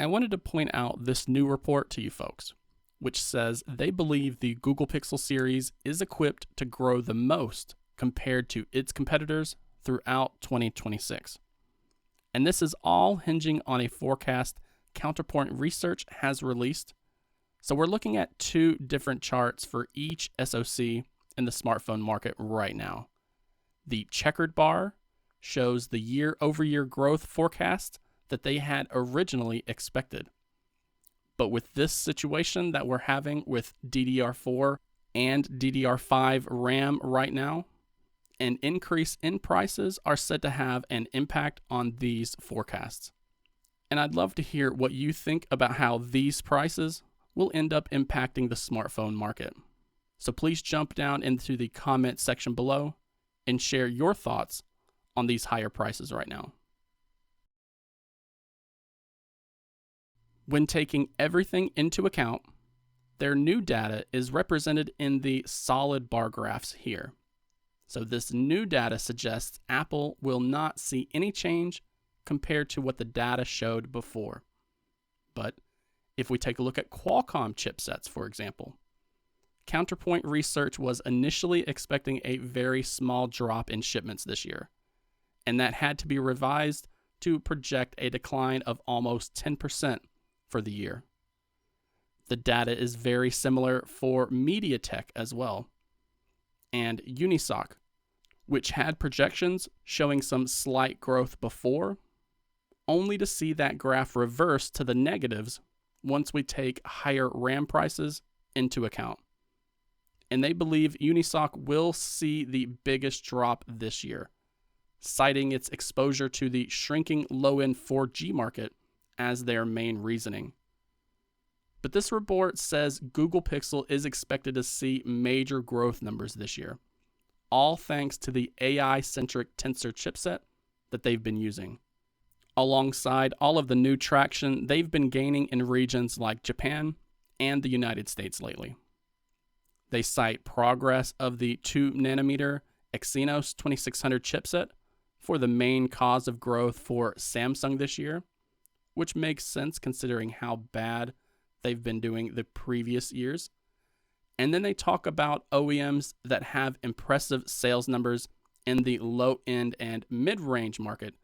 I wanted to point out this new report to you folks, which says they believe the Google Pixel series is equipped to grow the most compared to its competitors throughout 2026. And this is all hinging on a forecast Counterpoint Research has released. So we're looking at two different charts for each SoC in the smartphone market right now. The checkered bar shows the year-over-year growth forecast that they had originally expected. But with this situation that we're having with DDR4 and DDR5 RAM right now, an increase in prices are said to have an impact on these forecasts. And I'd love to hear what you think about how these prices will end up impacting the smartphone market. So please jump down into the comment section below and share your thoughts on these higher prices right now. When taking everything into account, their new data is represented in the solid bar graphs here. So this new data suggests Apple will not see any change compared to what the data showed before. But if we take a look at Qualcomm chipsets, for example, Counterpoint Research was initially expecting a very small drop in shipments this year, and that had to be revised to project a decline of almost 10% for the year. The data is very similar for MediaTek as well, and Unisoc, which had projections showing some slight growth before, only to see that graph reverse to the negatives once we take higher RAM prices into account. And they believe Unisoc will see the biggest drop this year, citing its exposure to the shrinking low-end 4G market as their main reasoning. But this report says Google Pixel is expected to see major growth numbers this year, all thanks to the AI-centric Tensor chipset that they've been using, alongside all of the new traction they've been gaining in regions like Japan and the United States lately. They cite progress of the 2nm Exynos 2600 chipset for the main cause of growth for Samsung this year, which makes sense considering how bad they've been doing the previous years. And then they talk about OEMs that have impressive sales numbers in the low-end and mid-range market,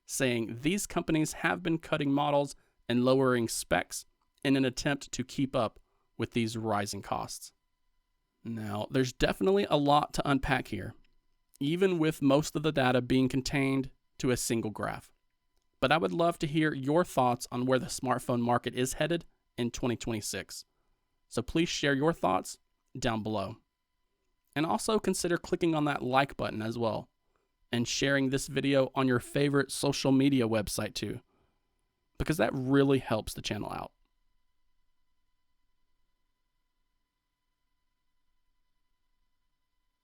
saying these companies have been cutting models and lowering specs in an attempt to keep up with these rising costs. Now, there's definitely a lot to unpack here, even with most of the data being contained to a single graph. But I would love to hear your thoughts on where the smartphone market is headed in 2026. So please share your thoughts down below. And also consider clicking on that like button as well, and sharing this video on your favorite social media website too, because that really helps the channel out.